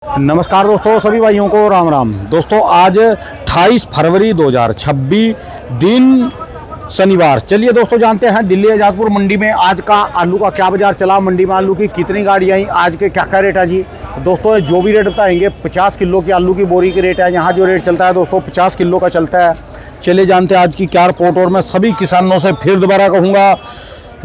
नमस्कार दोस्तों, सभी भाइयों को राम राम। दोस्तों आज 28 फरवरी 2026 दिन शनिवार। चलिए दोस्तों जानते हैं दिल्ली आजादपुर मंडी में आज का आलू का क्या बाजार चला, मंडी में आलू की कितनी गाड़ियाँ आई, आज के क्या क्या रेट है जी। दोस्तों जो भी रेट बताएंगे 50 किलो की आलू की बोरी की रेट है। यहाँ जो रेट चलता है दोस्तों 50 किलो का चलता है। चलिए जानते हैं आज की क्या रिपोर्ट। और मैं सभी किसानों से फिर दोबारा कहूँगा,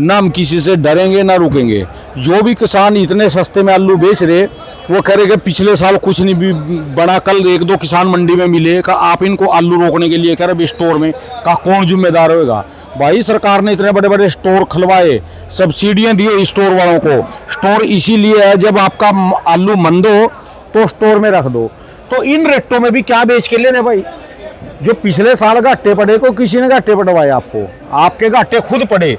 ना हम किसी से डरेंगे ना रुकेंगे। जो भी किसान इतने सस्ते में आलू बेच रहे वो कह रहे कि पिछले साल कुछ नहीं भी बना। कल एक दो किसान मंडी में मिले का आप इनको आलू रोकने के लिए कह रहे स्टोर में का कौन जिम्मेदार होगा। भाई सरकार ने इतने बड़े बड़े स्टोर खुलवाए, सब्सिडियां दिए स्टोर वालों को। स्टोर इसीलिए है जब आपका आलू मंद हो तो स्टोर में रख दो। तो इन रेटों में भी क्या बेच के लेने भाई। जो पिछले साल घाटे पड़े को किसी ने घाटे पड़वाए आपको, आपके घाटे खुद पड़े।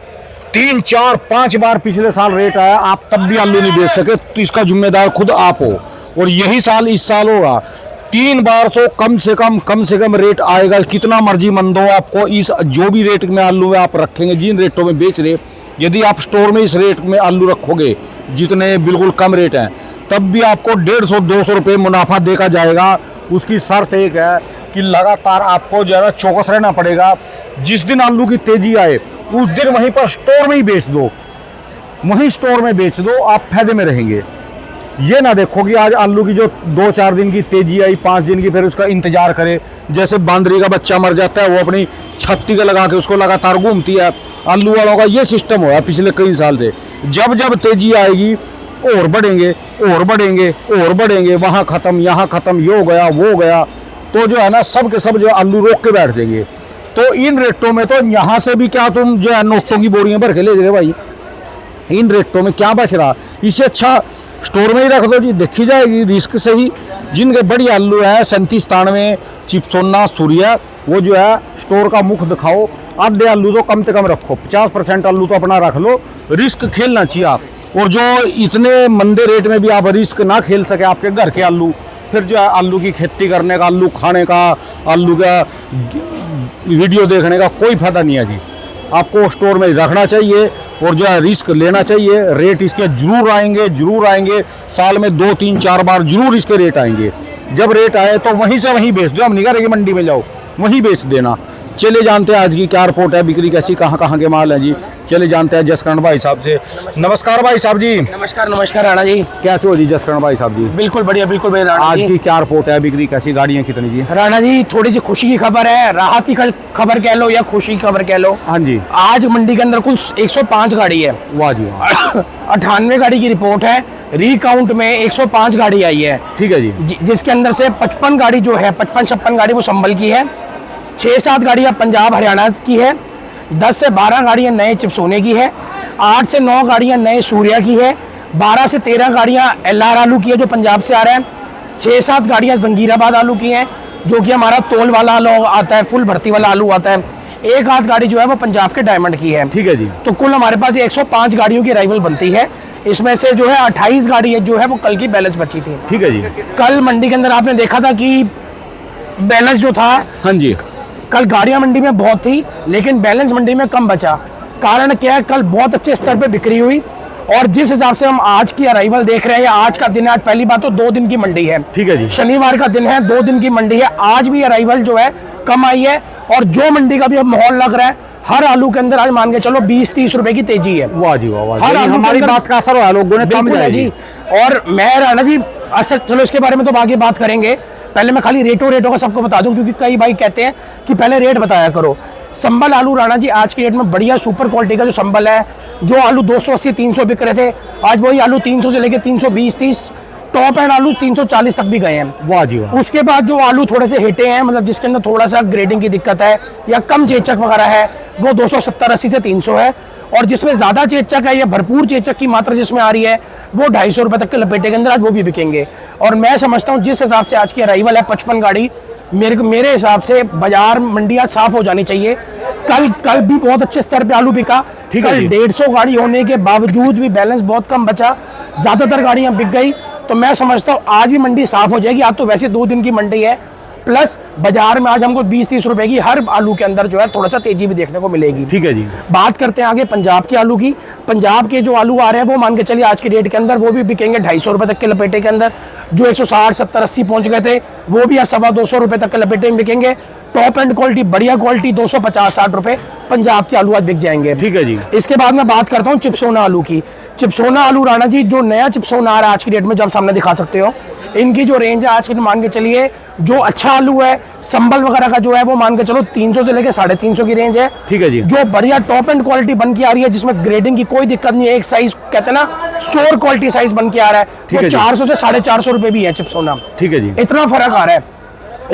3, 4, 5 बार पिछले साल रेट आया, आप तब भी आलू नहीं बेच सके, तो इसका जिम्मेदार खुद आप हो। और यही साल इस साल होगा 3 बार तो कम से कम रेट आएगा। कितना मर्जी मंद हो आपको, इस जो भी रेट में आलू में आप रखेंगे, जिन रेटों में बेच रहे, यदि आप स्टोर में इस रेट में आलू रखोगे जितने बिल्कुल कम रेट हैं, तब भी आपको 150-200 रुपये मुनाफा देखा जाएगा। उसकी शर्त एक है कि लगातार आपको ज़रा चौकस रहना पड़ेगा। जिस दिन आलू की तेजी आए उस दिन वहीं पर स्टोर में ही बेच दो, वहीं स्टोर में बेच दो, आप फायदे में रहेंगे। ये ना देखो कि आज आलू की जो 2-4 दिन की तेजी आई, 5 दिन की, फिर उसका इंतजार करे। जैसे बांदरी का बच्चा मर जाता है, वो अपनी छत्ती का लगा के उसको लगातार घूमती है। आलू वालों का ये सिस्टम हुआ है पिछले कई साल से। जब जब तेजी आएगी और बढ़ेंगे और बढ़ेंगे और बढ़ेंगे, वहाँ ख़त्म यहाँ ख़त्म, ये हो गया वो हो गया, तो जो है ना सब के सब जो आलू रोक के बैठ देंगे। तो इन रेटों में तो यहाँ से भी क्या तुम जो है नोटों की बोरियां भर के ले रहे भाई। इन रेटों में क्या बच रहा, इससे अच्छा स्टोर में ही रख दो जी, देखी जाएगी रिस्क से ही। जिनके बड़ी आलू है 37-93 चिपसोना सूर्या, वो जो है स्टोर का मुख दिखाओ। आधे आलू तो कम से कम रखो, 50% आलू तो अपना रख लो। रिस्क खेलना चाहिए आप। और जो इतने मंदे रेट में भी आप रिस्क ना खेल सके, आपके घर के आलू, फिर जो है आलू की खेती करने का, आलू खाने का, आलू का वीडियो देखने का कोई फायदा नहीं है जी। आपको स्टोर में रखना चाहिए और जो है रिस्क लेना चाहिए। रेट इसके जरूर आएंगे। साल में 2, 3, 4 बार जरूर इसके रेट आएंगे। जब रेट आए तो वहीं से वहीं बेच दो। हम नहीं कह रहे कि मंडी में जाओ, वहीं बेच देना। चले जानते हैं आज की क्या रिपोर्ट है, बिक्री कैसी, कहाँ के माल है जी। चले जानते हैं जसकरण भाई साहब से। नमस्कार भाई साहब जी। नमस्कार राणा जी। कैसे हो जी जसकरण भाई साहब जी? बिल्कुल बढ़िया राणा आज जी। की क्या रिपोर्ट है, बिक्री कैसी, गाड़ियाँ कितनी जी? राणा जी थोड़ी सी खुशी की खबर है, राहत की खबर कह लो या खुशी की खबर कह लो। हाँ जी। आज मंडी के अंदर कुल 105 गाड़ी है। वाह जी वाह। 98 गाड़ी की रिपोर्ट है। रिकाउंट में 105 गाड़ी आई है। ठीक है जी। जिसके अंदर से 55 गाड़ी जो है, 55-56 गाड़ी वो संभल की है, 6-7 गाड़ियाँ पंजाब हरियाणा की है, 10 से 12 गाड़ियाँ नए चिपसोने की है, 8 से 9 गाड़ियाँ नए सूर्या की है, 12 से 13 गाड़ियाँ LR आलू की है जो पंजाब से आ रहा है, 6-7 गाड़ियाँ जंगीराबाद आलू की हैं जो कि हमारा तोल वाला आलू आता है, फुल भर्ती वाला आलू आता है, 1-8 गाड़ी जो है वो पंजाब के डायमंड की है। ठीक है जी। तो कुल हमारे पास 105 गाड़ियों की अराइवल बनती है। इसमें से जो है 28 गाड़ी जो है वो कल की बैलेंस बची थी। ठीक है जी। कल मंडी के अंदर आपने देखा था कि बैलेंस जो था, हाँ जी, कल गाड़ियां मंडी में बहुत थी लेकिन बैलेंस मंडी में कम बचा। कारण क्या है, कल बहुत अच्छे स्तर पे बिक्री हुई। और जिस हिसाब से हम आज की अराइवल देख रहे हैं, आज का दिन है, आज पहली बात तो 2 दिन की मंडी है। ठीक है जी। शनिवार का दिन है, 2 दिन की मंडी है। आज भी अराइवल जो है कम आई है। और जो मंडी का भी अब माहौल लग रहा है, हर आलू के अंदर आज मान के चलो 20-30 रुपए की तेजी है। वाह जी वाह। हर आलू हमारी बात का असर हुआ, लोगों ने कम है जी। और मैं राणा जी असर, चलो इसके बारे में तो आगे बात करेंगे, पहले मैं खाली रेटों का सबको बता दूं, क्योंकि कई भाई कहते हैं कि पहले रेट बताया करो। संबल आलू राणा जी आज की डेट में बढ़िया सुपर क्वालिटी का जो संबल है, जो आलू 280-300 बिक रहे थे, आज वही आलू 300 से लेके 320-30, टॉप एंड आलू 340 तक भी गए हैं। वाह जी वाह। उसके बाद जो आलू थोड़े से हिटे हैं, मतलब जिसके अंदर थोड़ा सा ग्रेडिंग की दिक्कत है या कम चेचक वगैरह है, वो 270-80 से 300 है। और जिसमें ज्यादा चेचक है या भरपूर चेचक की मात्रा जिसमें आ रही है, वो 250 रुपए तक के लपेटे के अंदर आज वो भी बिकेंगे। और मैं समझता हूँ जिस हिसाब से आज की अराइवल है 55 गाड़ी, मेरे हिसाब से बाजार मंडी आज साफ हो जानी चाहिए। कल भी बहुत अच्छे स्तर पे आलू बिका। कल 150 गाड़ी होने के बावजूद भी बैलेंस बहुत कम बचा, ज्यादातर गाड़ियां बिक गई। तो मैं समझता हूँ आज भी मंडी साफ हो जाएगी। आज तो वैसे 2 दिन की मंडी है, प्लस बाजार में आज हमको 20-30 रुपए की हर आलू के अंदर जो है थोड़ा सा तेजी भी देखने को मिलेगी। ठीक है जी। बात करते हैं आगे पंजाब के आलू की। पंजाब के जो आलू आ रहे हैं वो मान के चलिए आज की डेट के अंदर वो भी बिकेंगे 250 रुपए तक के लपेटे के अंदर। जो 160, 70, 80 पहुंच गए थे, वो भी आज 225 रुपए तक के लपेटे में बिकेंगे। टॉप एंड क्वालिटी, बढ़िया क्वालिटी 250-60 रुपए पंजाब के आलू आज बिक जाएंगे। ठीक है जी। इसके बाद मैं बात करता हूँ चिप्सोना आलू की। चिप्सोना आलू राणा जी, जो नया चिप्सोना आ रहा है आज की डेट में, जब सामने दिखा सकते हो, इनकी जो रेंज है आज की, मान के चलिए जो अच्छा आलू है, संबल वगैरह का जो है, वो मान के चलो 300 से लेके 350 की रेंज है। ठीक है जी। जो बढ़िया टॉप एंड क्वालिटी बन के आ रही है, जिसमें ग्रेडिंग की कोई दिक्कत नहीं है, एक साइज कहते हैं ना स्टोर क्वालिटी साइज बन के आ रहा है, वो 400 से 450 रुपए भी है चिप्सोना। ठीक है जी। इतना फर्क आ रहा है।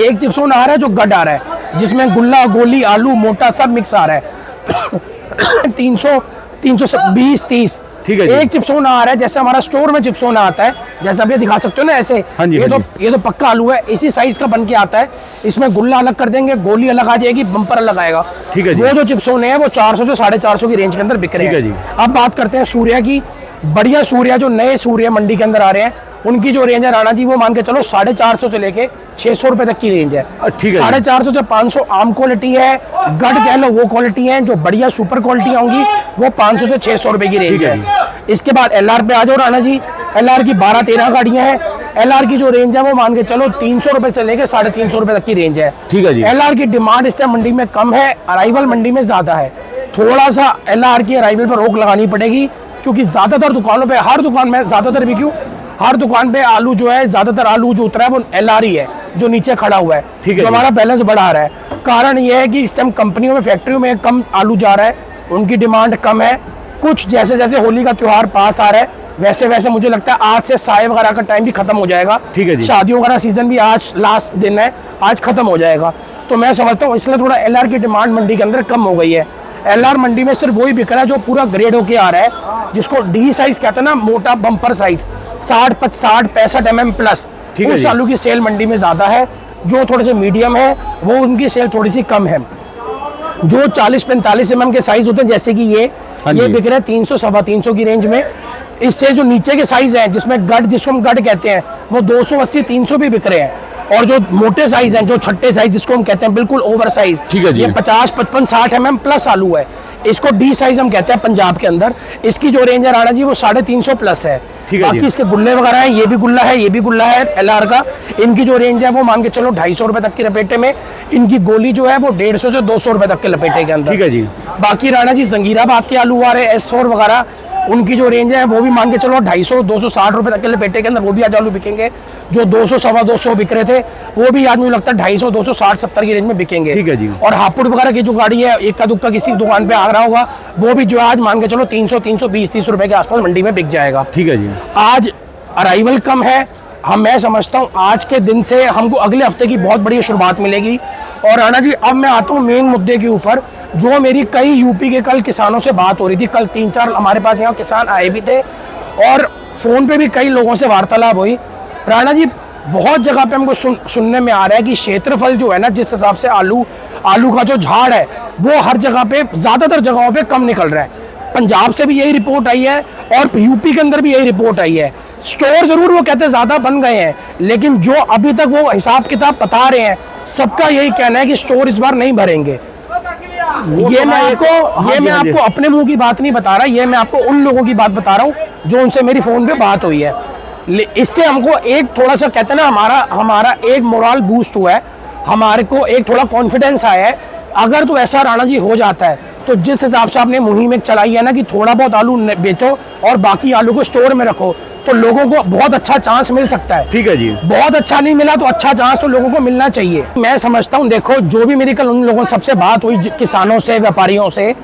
एक चिप्सोना आ रहा है जो गड आ रहा है, जिसमें गुल्ला, गोली, आलू, मोटा सब मिक्स आ रहा है 300, 320, 30। ठीक है जी। एक चिप्सोना आ रहा है जैसे हमारा स्टोर में चिप्सोना आता है, जैसे आप ये दिखा सकते हो ना ऐसे। हाँ जी, ये तो पक्का आलू है, इसी साइज का बन के आता है। इसमें गुल्ला अलग कर देंगे, गोली अलग आ जाएगी, बम्पर अलग आएगा। ठीक है जी। वो जो चिप्सोने हैं वो 400 से 450 की रेंज के अंदर बिक रहे हैं। ठीक है जी। अब बात करते हैं सूर्या की। बढ़िया सूर्या, जो नए सूर्या मंडी के अंदर आ रहे हैं, उनकी जो रेंज है राणा जी, वो मान के चलो 450 से लेके 600 रुपए तक की रेंज है। ठीक है। 450 से 500 आम क्वालिटी है, गढ़ कह लो वो क्वालिटी है। जो बढ़िया सुपर क्वालिटी होंगी वो 500 से 600 रुपए की रेंज है। इसके बाद एलआर पे आ जाओ राणा जी। एलआर की 12-13 गाड़ियां हैं। एलआर की जो रेंज है वो मान के चलो 300 रुपए से लेके 350 रुपए तक की रेंज है। ठीक है जी। एलआर की डिमांड इस टाइम मंडी में कम है, अराइवल मंडी में ज्यादा है। थोड़ा सा एलआर की अराइवल पर रोक लगानी पड़ेगी, क्योंकि ज्यादातर दुकानों पे, हर दुकान में, ज्यादातर भी क्यों, हर दुकान पे आलू जो है, ज्यादातर आलू जो उतरा है वो एलआर ही है, जो नीचे खड़ा हुआ है, जो हमारा बैलेंस बढ़ा रहा है। कारण ये है कि इस टाइम कंपनियों में, फैक्ट्रियों में कम आलू जा रहा है, उनकी डिमांड कम है। कुछ जैसे जैसे होली का त्योहार पास आ रहा है, वैसे वैसे मुझे लगता है आज से साए वगैरह का टाइम भी खत्म हो जाएगा। ठीक है जी। शादियों का सीजन भी आज लास्ट दिन है, आज खत्म हो जाएगा। तो मैं समझता हूँ इसलिए थोड़ा एलआर की डिमांड मंडी के अंदर कम हो गई है। एलआर मंडी में सिर्फ वही बिक रहा है जो पूरा ग्रेड होके आ रहा है, जिसको डी साइज कहते हैं ना, मोटा बम्पर साइज, 60-65 mm प्लस। उस आलू की सेल मंडी में ज्यादा है। जो थोड़े से मीडियम है वो उनकी सेल थोड़ी सी कम है। जो 40-45 mm के साइज होते हैं, जैसे कि ये बिक रहे हैं 300, 350 की रेंज में। इससे जो नीचे के साइज हैं, जिसमें गढ़, जिसको हम गढ़ कहते हैं, वो 280-300 भी बिक रहे हैं। और जो मोटे साइज हैं, जो छठे साइज जिसको हम कहते हैं, बिल्कुल ओवर साइज, ये 50-55-60 mm प्लस आलू है। इसको डी साइज हम कहते हैं पंजाब के अंदर। इसकी जो रेंज है राणा जी वो 350 प्लस है। बाकी इसके गुल्ले वगैरह हैं, ये भी गुल्ला है, ये भी गुल्ला है एलआर का। इनकी जो रेंज है वो मान के चलो 250 रुपए तक की लपेटे में। इनकी गोली जो है वो 150 से 200 रुपए तक के लपेटे के अंदर। ठीक है जी। बाकी राणा जी जंगीराबाद के आलू आ रहे हैं, S4 वगैरह, उनकी जो रेंज है वो भी मान के चलो 250-260 रुपए तक के लपेटे के अंदर, वो भी आज आलू बिकेंगे। जो 200-225 बिक रहे थे, वो भी आज मुझे लगता है 250-260-70 की रेंज में बिकेंगे। ठीक है जी। और हापुड़ वगैरह की जो गाड़ी है, एक का दुक्का किसी दुकान पे आ रहा होगा, वो भी जो आज मान के चलो 300-320-30 रुपए के आसपास मंडी में बिक जाएगा। ठीक है जी। आज अराइवल कम है। मैं समझता हूँ आज के दिन से हमको अगले हफ्ते की बहुत बड़ी शुरुआत मिलेगी। और राणा जी अब मैं आता हूँ मेन मुद्दे के ऊपर। जो मेरी कई यूपी के कल किसानों से बात हो रही थी, कल 3-4 हमारे पास यहाँ किसान आए भी थे, और फोन पे भी कई लोगों से वार्तालाप हुई। राणा जी बहुत जगह पे हमको सुनने में आ रहा है कि क्षेत्रफल जो है ना, जिस हिसाब से आलू का जो झाड़ है, वो हर जगह पे, ज्यादातर जगहों पे कम निकल रहा है। पंजाब से भी यही रिपोर्ट आई है और यूपी के अंदर भी यही रिपोर्ट आई है। स्टोर जरूर वो कहते हैं ज्यादा बन गए हैं, लेकिन जो अभी तक वो हिसाब किताब बता रहे हैं, सबका यही कहना है कि स्टोर इस बार नहीं भरेंगे। ये मैं आपको अपने मुंह की बात नहीं बता रहा, ये मैं आपको उन लोगों की बात बता रहा हूँ जो उनसे मेरी फोन पे बात हुई है। इससे हमको एक थोड़ा सा कहते हैं ना, हमारा एक मोरल बूस्ट हुआ है, हमारे को एक थोड़ा कॉन्फिडेंस आया है। अगर तो ऐसा राणा जी हो जाता है, तो जिस हिसाब से आपने मुहिम एक चलाई है ना कि थोड़ा बहुत आलू बेचो और बाकी आलू को स्टोर में रखो, तो लोगों को बहुत अच्छा चांस मिल सकता है। ठीक है जी। बहुत अच्छा नहीं मिला तो अच्छा चांस तो लोगों को मिलना चाहिए। मैं समझता हूँ, देखो जो भी मेरी कल उन लोगों सबसे बात हुई, किसानों से, व्यापारियों से,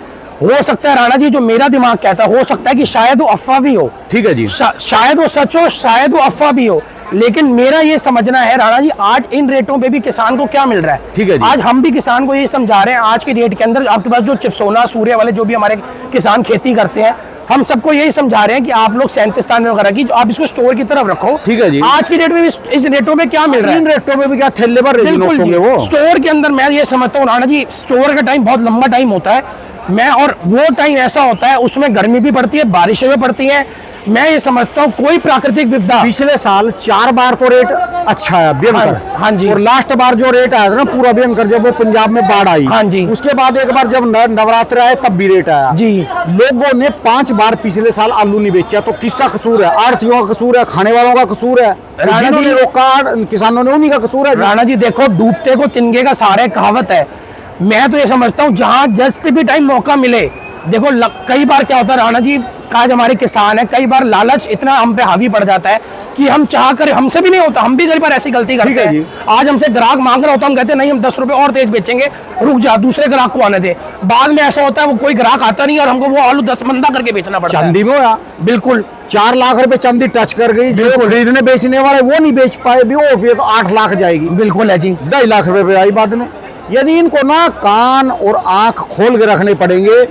हो सकता है राणा जी, जो मेरा दिमाग कहता है, हो सकता है कि शायद वो अफवाह भी हो। ठीक है जी। शायद वो सच हो, शायद वो अफवाह भी हो, लेकिन मेरा ये समझना है राणा जी, आज इन रेटों पे भी किसान को क्या मिल रहा है। ठीक है जी। आज हम भी किसान को ये समझा रहे हैं, आज के रेट के अंदर आपके पास जो चिप्सोना, सूर्या वाले जो भी हमारे किसान खेती करते हैं, हम सबको यही समझा रहे हैं कि आप लोग 37 वगैरह की, आप इसको स्टोर की तरफ रखो। ठीक है जी। आज की डेट में इस रेटों में क्या मिल रहा है, इन रेटों में भी क्या थैले पर बिल्कुल जी। वो स्टोर के अंदर मैं ये समझता हूँ राणा जी, स्टोर का टाइम बहुत लंबा टाइम होता है। और वो टाइम ऐसा होता है, उसमें गर्मी भी पड़ती है, बारिशें भी पड़ती हैं, मैं ये समझता हूँ कोई प्राकृतिक विपदा पिछले साल 4 बार तो रेट अच्छा है भयंकर। हाँ जी। और लास्ट बार जो रेट आया था ना पूरा भयंकर, जब वो पंजाब में बाढ़ आई, हाँ जी। उसके बाद एक बार जब नवरात्र आए तब भी रेट आया जी। लोगों ने 5 बार पिछले साल आलू नहीं बेचा, तो किसका कसूर है? आढ़तियों का कसूर है, खाने वालों का कसूर है, राणा जिन्होंने जी- रोका किसानों ने, उन्हीं का कसूर है। राणा जी देखो, डूबते को तिनके का सहारा कहावत है। मैं तो ये समझता हूँ जहाँ जस्ट भी टाइम मौका मिले, देखो कई बार क्या होता है राणा जी, आज हमारे किसान है, कई बार लालच इतना हम पे हावी पड़ जाता है कि हम चाह कर, हमसे भी नहीं होता, हम भी कई बार ऐसी गलती करते है जी। हैं। आज हमसे ग्राहक मांग रहा होता, हम कहते हैं नहीं हम 10 रुपए और तेज बेचेंगे, रुक जा, दूसरे ग्राहक को आने दे। बाद में ऐसा होता है वो कोई ग्राहक आता नहीं और हमको वो आलू 10 मंदा करके बेचना पड़ता है। चांदी में होया, बिल्कुल 4 लाख रुपए चांदी टच कर गई, जो खरीदने बेचने वाले वो नहीं बेच पाए भी, वो फिर तो 8 लाख जाएगी, बिल्कुल है जी। 2.5 लाख रुपए पे आई बाद में। यानी इनको ना कान और आंख खोल के रखने पड़ेंगे।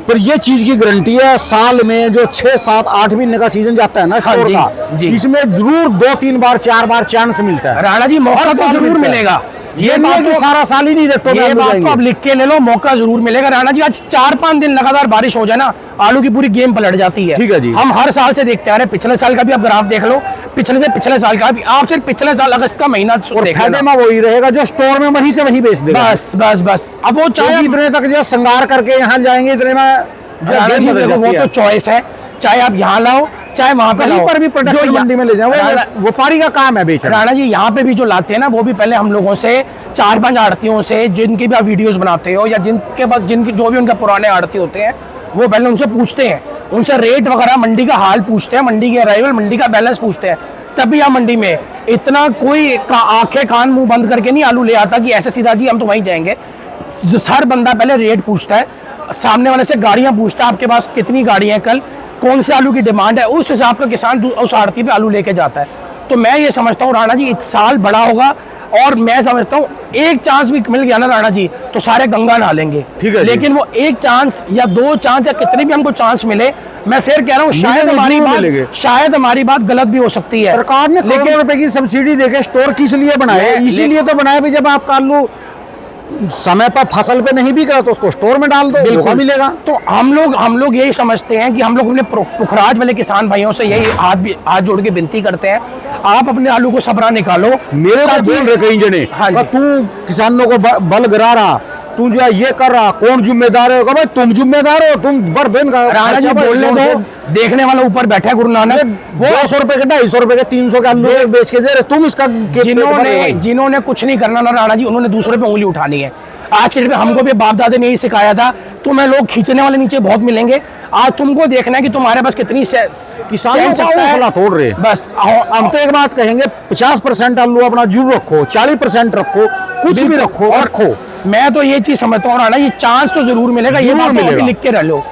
पर ये चीज की गारंटी है, साल में जो 6, 7, 8 महीने का सीजन जाता है ना हाँ स्टोर जी, का, जी। इसमें जरूर 2, 3 बार, 4 बार चांस मिलता है। राणा जी मौका हर तो साल जरूर मिलता है। मिलेगा, ये नहीं है कि सारा साल ही नहीं रेटों में ये आलू बात तो जाएंगे। आप लिख के ले लो, मौका जरूर मिलेगा। राणा जी आज 4-5 दिन लगातार बारिश हो जाए ना, आलू की पूरी गेम पलट जाती है। ठीक है जी। हम हर साल से देखते आ रहे हैं, पिछले साल का भी आप ग्राफ देख लो, पिछले से पिछले साल का भी, आप सिर्फ पिछले साल अगस्त का महीना और देख फायदे लेना। में वही रहेगा जो स्टोर में वहीं से वहीं बेच देगा। बस बस बस, अब वो चाहे क्योंकि इतने तक जो श्रृंगार करके यहाँ जाएंगे, इतने में जो राणा गेम जी बदल देखो, वो जाती तो है। चॉइस है, चाहे आप यहाँ लाओ चाहे वहां पे कहीं लाओ, पर भी प्रोडक्शन जो मंडी में ले जाओ, राणा- वो व्यापारी का काम है बेचना। राणा जी यहाँ पे भी जो लाते हैं ना, वो भी पहले हम लोगों से 4-5 आड़तियों से, जिनकी भी आप वीडियोस बनाते हो या जिनके पास जिनकी जो भी उनके पुराने आड़ती होते हैं, वो पहले उनसे पूछते हैं, उनसे रेट वगैरह, मंडी का हाल पूछते हैं, मंडी के अराइवल, मंडी का बैलेंस पूछते हैं, तभी आप मंडी में। इतना कोई आंखें कान मुंह बंद करके नहीं आलू ले आता कि ऐसे सीधा जी हम तो वहीं जाएंगे। हर बंदा पहले रेट पूछता है, सामने वाले से गाड़ियां पूछता है, आपके पास कितनी गाड़ियां हैं, कल कौन से आलू की डिमांड है, उस हिसाब का किसान उस आड़ती पे आलू लेके जाता है। तो मैं ये समझता हूँ राणा जी, इस साल बड़ा होगा और मैं समझता हूँ एक चांस भी मिल गया ना राणा जी, तो सारे गंगा नहा लेंगे। ठीक है जी। लेकिन वो एक चांस या 2 चांस या कितने भी हमको चांस मिले, मैं फिर कह रहा हूँ मिलेंगे। शायद हमारी बात गलत भी हो सकती है। सरकार ने करोड़ों रुपए की सब्सिडी देके स्टोर किस लिए बनाए? इसीलिए तो बनाया भी, जब आपका आलू समय पर फसल पे नहीं बिक रहा तो उसको स्टोर में डाल दो, मौका मिलेगा। तो हम लोग यही समझते हैं कि हम लोग अपने पुखराज वाले किसान भाइयों से यही हाथ जोड़ के विनती करते हैं, आप अपने आलू को सबरा निकालो। मेरे को बोल रहे कई जने, हाँ जी। तू किसानों को बल गिरा रहा, तू जो है ये कर रहा, कौन जिम्मेदार है? भाई तुम जिम्मेदार हो, तुम बरबेन का राणा जी बोलने दो, देखने वाला ऊपर बैठा है गुरु नानक, वो 200 रुपए के, 250 रुपए के, 300 के आलू बेच के दे रहे, तुम इसका जिन्होंने कुछ नहीं करना ना राणा जी, उन्होंने दूसरे पे उंगली उठानी है। आज के डेट में हमको भी बाप दादा ने यही सिखाया था, तुम्हें लोग खींचने वाले नीचे बहुत मिलेंगे, आज तुमको देखना है कि तुम्हारे पास कितनी किसानों का हौसला तोड़ रहे। बस हम तो एक बात कहेंगे, 50% आलू अपना जरूर रखो, 40% रखो, कुछ भी रखो, रखो। मैं तो ये चीज समझता हूँ राणा, ये चांस तो जरूर मिलेगा, ये बात तो अभी लिख के रह लो।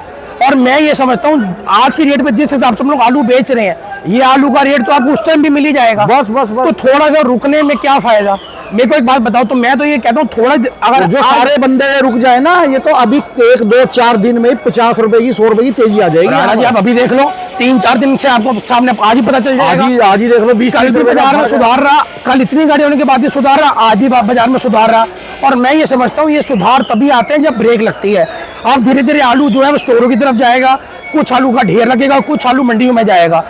और मैं ये समझता हूँ आज की रेट पे जिस हिसाब से हम लोग आलू बेच रहे हैं, ये आलू का रेट तो आपको उस टाइम भी मिल ही जाएगा। बस बस बस। तो थोड़ा सा रुकने में क्या फायदा? मेरे को एक बात बताओ, तो मैं तो ये कहता हूँ थोड़ा, अगर जो सारे बंदे रुक जाए ना, ये तो अभी 1, 2, 4 दिन में 50 रुपए की, 100 रुपए की तेजी आ जाएगी। राणा जी आप अभी देख लो, 3-4 दिन से आपको सामने आज ही पता चल जाएगा। आज ही देख लो, 20-30 रुपए बाजार में सुधार रहा, कल इतनी गाड़ी होने के बाद भी सुधार रहा, आज भी बाजार में सुधार रहा। और मैं ये समझता हूँ ये सुधार तभी आते हैं जब ब्रेक लगती है। अब धीरे धीरे आलू जो है वो स्टोरों की तरफ जाएगा, कुछ आलू का ढेर लगेगा, कुछ आलू मंडियों में जाएगा,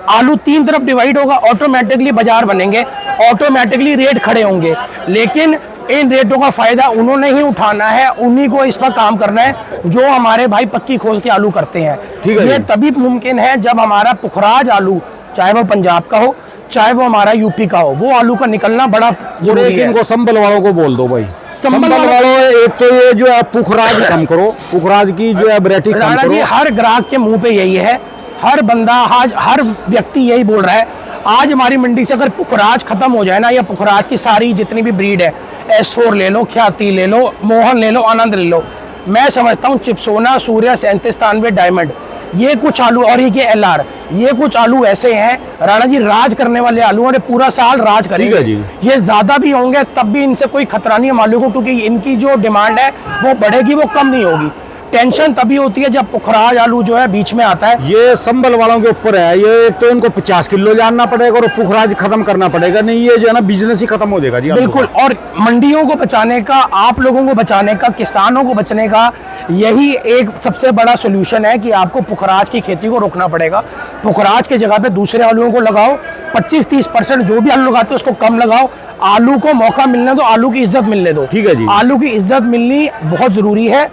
आलू 3 तरफ डिवाइड होगा, ऑटोमेटिकली बाजार बनेंगे, ऑटोमेटिकली रेट खड़े होंगे। लेकिन इन रेटों का फायदा उन्होंने ही उठाना है, उन्हीं को इस पर काम करना है जो हमारे भाई पक्की खोल के आलू करते हैं। ये तभी मुमकिन है जब हमारा पुखराज आलू, चाहे वो पंजाब का हो चाहे वो हमारा यूपी का हो, वो आलू का निकलना बड़ा जरूरी है। इनको संबल वालों को बोल दो भाई, संबल वालों, एक तो ये जो है पुखराज कम करो, पुखराज की जो है वैरायटी कम करो। जी हर ग्राहक के मुंह पे यही है, हर बंदा आज हर व्यक्ति यही बोल रहा है। आज हमारी मंडी से अगर पुखराज खत्म हो जाए ना, या पुखराज की सारी जितनी भी ब्रीड है, S4 ले लो, ख्याति ले लो, मोहन ले लो, आनंद ले लो, मैं समझता हूँ चिपसोना, सूर्या, 3793, डायमंड, ये कुछ आलू, और ये LR, ये कुछ आलू ऐसे हैं राणा जी, राज करने वाले आलू, और पूरा साल राज करेंगे। ये ज्यादा भी होंगे तब भी इनसे कोई खतरा नहीं है मालूम को, क्योंकि इनकी जो डिमांड है वो बढ़ेगी, वो कम नहीं होगी। टेंशन तभी होती है जब पुखराज आलू जो है बीच में आता है। ये संबल वालों के ऊपर है, ये तो इनको 50 किलो जानना पड़ेगा और पुखराज खत्म करना पड़ेगा, नहीं ये जो है ना बिजनेस ही खत्म हो जाएगा जी। बिल्कुल, और मंडियों को बचाने का, आप लोगों को बचाने का, किसानों को बचने का यही एक सबसे बड़ा सोल्यूशन है कि आपको पुखराज की खेती को रोकना पड़ेगा। पुखराज की जगह पे दूसरे आलूओं को लगाओ, 25-30% जो भी आलू लगाते हो उसको कम लगाओ। आलू को मौका मिलने दो, आलू की इज्जत मिलने दो। ठीक है जी। आलू की इज्जत मिलनी बहुत जरूरी है।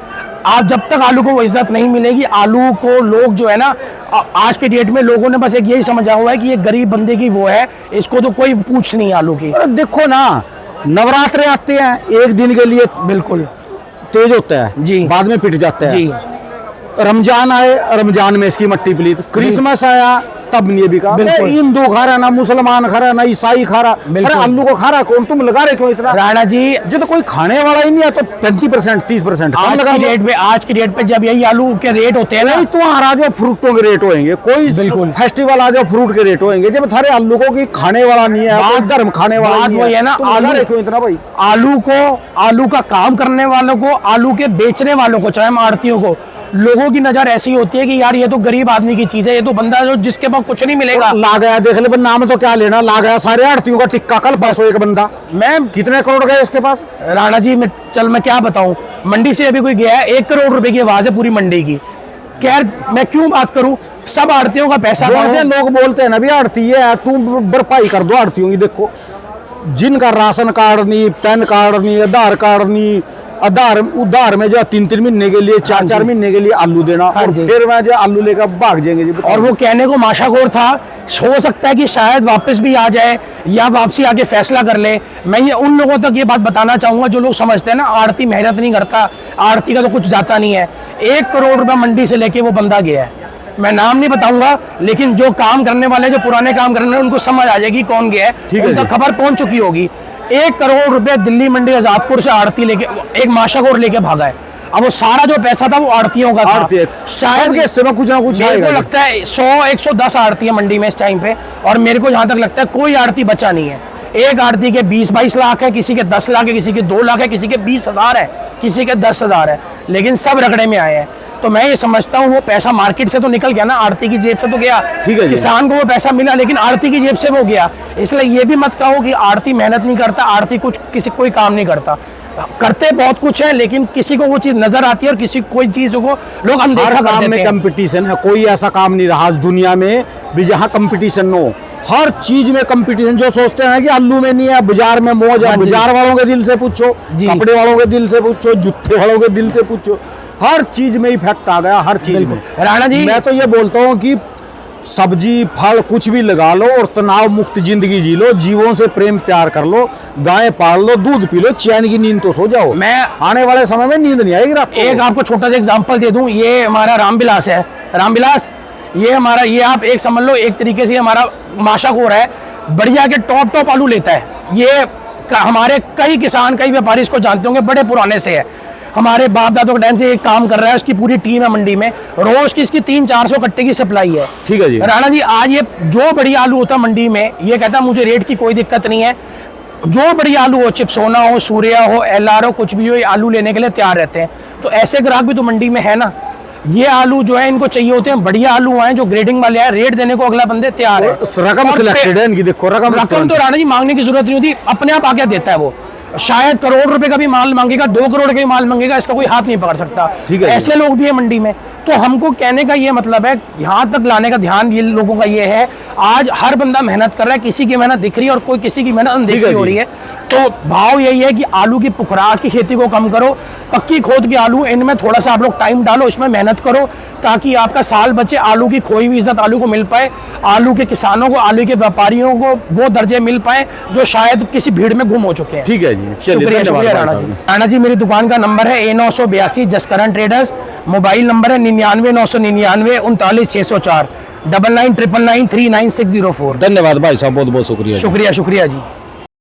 आप जब तक आलू को वो इज्जत नहीं मिलेगी, आलू को लोग जो है ना, आज के डेट में लोगों ने बस एक यही समझा हुआ है कि ये गरीब बंदे की वो है, इसको तो कोई पूछ नहीं आलू की। अरे देखो ना, नवरात्रे आते हैं, एक दिन के लिए बिल्कुल तेज होता है जी, बाद में पिट जाता है। जी, रमजान आए, रमजान में इसकी मट्टी पलीत। क्रिसमस आया तब नहीं बिका। बिल्कुल। हिंदू खा रहा, ना मुसलमान खा रहा, ना ईसाई खा रहा। अरे आलू को खा रहा कौन? तुम लगा रहे क्यों इतना? राणा जी, जो तो कोई खाने वाला ही नहीं है तो 35% 30% कम लगा लो। आज की डेट पे जब यही आलू के रेट होते हैं ना, तो आ जाओ फ्रूटों के रेट होंगे, कोई बिल्कुल। फेस्टिवल आ जाओ फ्रूट के रेट होंगे। जब थारे आलू को की खाने वाला नहीं है, कोई धर्म खाने वाला बात नहीं वही है ना, तुम लगा रहे क्यों इतना भाई? आलू का काम करने वालों को, आलू के बेचने वालों को, चाहे हम आड़तियों को, लोगों की नजर ऐसी होती है कि यार ये तो गरीब आदमी की चीज है, ये तो बंदा जो जिसके पास कुछ नहीं मिलेगा। ला गया देख ले, नाम तो क्या लेना, ला गया सारे आड़तियों का टिक्का। कल परसों एक बंदा, मैं कितने करोड़ गए उसके पास? राणा जी, मैं क्या बताऊं, मंडी से अभी कोई गया है, 1 करोड़ रुपए की आवाज है पूरी मंडी की। खैर मैं क्यों बात करूं, सब आड़तियों का पैसा जैसे लोग बोलते हैं ना भी आड़ती है, तू भरपाई कर दो आड़तियों की। देखो जिनका राशन कार्ड नहीं, पैन कार्ड नहीं, आधार कार्ड नहीं, उधार में जो 3-3 महीने के लिए, 4-4 महीने के लिए आलू देना, और फिर मैं जो आलू लेकर भाग जाएंगे जी। और वो कहने को माशाखोर था, हो सकता है कि शायद वापस भी आ जाए या वापसी आके फैसला कर ले। मैं ये उन लोगों तक ये बात बताना चाहूंगा जो लोग समझते हैं ना आड़ती मेहनत नहीं करता, आड़ती का तो कुछ जाता नहीं है। 1 करोड़ रुपया मंडी से लेके वो बंदा गया है। मैं नाम नहीं बताऊंगा, लेकिन जो काम करने वाले, जो पुराने काम करने वाले, उनको समझ आ जाएगी कौन गया है, उनका खबर पहुंच चुकी होगी। 1 करोड़ रुपए दिल्ली मंडी आजादपुर से आड़ती लेके, एक माशाखोर लेके भागा है। अब वो सारा जो पैसा था वो आड़तियों का था। शायद के इससे कुछ ना कुछ मेरे को लगता है 100-110 आड़ती है मंडी में इस टाइम पे, और मेरे को जहां तक लगता है कोई आड़ती बचा नहीं है। एक आड़ती के 20-22 लाख है, किसी के 10 लाख है, किसी के 2 लाख है, किसी के 20,000 है, किसी के 10,000 है, लेकिन सब रगड़े में आए हैं। तो मैं ये समझता हूँ वो पैसा मार्केट से तो निकल गया ना, आड़ती की जेब से तो गया। ठीक है, किसान को वो पैसा मिला, लेकिन आड़ती की जेब से वो गया। इसलिए ये भी मत कहो कि आड़ती मेहनत नहीं करता, आड़ती कोई काम नहीं करता। करते बहुत कुछ है, लेकिन किसी को वो चीज नजर आती है और किसी कोई चीज को लोग अनदेखा कर देते हैं। में कंपटीशन है, कोई ऐसा काम नहीं रहा आज दुनिया में भी जहाँ कंपटीशन हो। हर चीज में कंपटीशन। जो सोचते हैं कि आलू में नहीं है, बाजार में मौज है, बाजार वालों के दिल से पूछो, कपड़े वालों के दिल से पूछो, जूते वालों के दिल से पूछो, हर चीज में इफेक्ट आ गया, हर चीज में। राणा जी, मैं तो ये बोलता हूँ कि सब्जी फल कुछ भी लगा लो और तनाव मुक्त जिंदगी जी लो, जीवों से प्रेम प्यार कर लो, गाय पाल लो, दूध पी लो, चैन की नींद तो सो जाओ। मैं आने वाले समय में नींद नहीं आएगी रात को। एक आपको छोटा सा एग्जांपल दे दूं, ये हमारा रामविलास है। रामविलास, ये हमारा, ये आप एक समझ लो एक तरीके से हमारा माशाखोर है, बढ़िया के टॉप आलू लेता है। ये हमारे कई किसान, कई व्यापारी इसको जानते होंगे, बड़े पुराने से है, हमारे बाप दादों के टाइम से एक काम कर रहा है। उसकी पूरी टीम है मंडी में, रोज की इसकी 300-400 कट्टे की सप्लाई है। ठीक है जी। राणा जी, आज ये जो बढ़िया आलू होता मंडी में, ये कहता मुझे रेट की कोई दिक्कत नहीं है, जो बढ़िया आलू हो, चिप्सोना हो, सूर्या हो, एलआर हो, कुछ भी हो, ये आलू लेने के लिए तैयार रहते हैं। तो ऐसे ग्राहक भी तो मंडी में है ना। ये आलू जो है इनको चाहिए होते हैं, बढ़िया आलू आए जो ग्रेडिंग वाले आए, रेट देने को अगला बंदे तैयार है। रकम सिलेक्टेड है इनकी, देखो रकम तो राणा जी मांगने की जरूरत नहीं होती, अपने आप आके देता है वो। शायद करोड़ रुपए का भी माल मांगेगा, 2 करोड़ का भी माल मांगेगा, इसका कोई हाथ नहीं पकड़ सकता। ऐसे लोग भी है मंडी में। तो हमको कहने का ये मतलब है, यहाँ तक लाने का ध्यान ये लोगों का ये है, आज हर बंदा मेहनत कर रहा है, किसी की मेहनत दिख रही है और कोई किसी की मेहनत अनदेखी हो रही है। तो भाव यही है कि आलू की पुखराज की खेती को कम करो, पक्की खोद के आलू, इनमें थोड़ा सा आप लोग टाइम डालो, इसमें मेहनत करो, ताकि आपका साल बचे, आलू की खोई हुई इज्जत आलू को मिल पाए, आलू के किसानों को, आलू के व्यापारियों को वो दर्जे मिल पाए जो शायद किसी भीड़ में गुम हो चुके हैं। ठीक है जी, शुक्रिया राणा जी। राणा जी, मेरी दुकान का नंबर है A982 Jaskaran traders, mobile number है 99 999 39 604, 99 999 39604। धन्यवाद भाई साहब, बहुत बहुत शुक्रिया। शुक्रिया जी।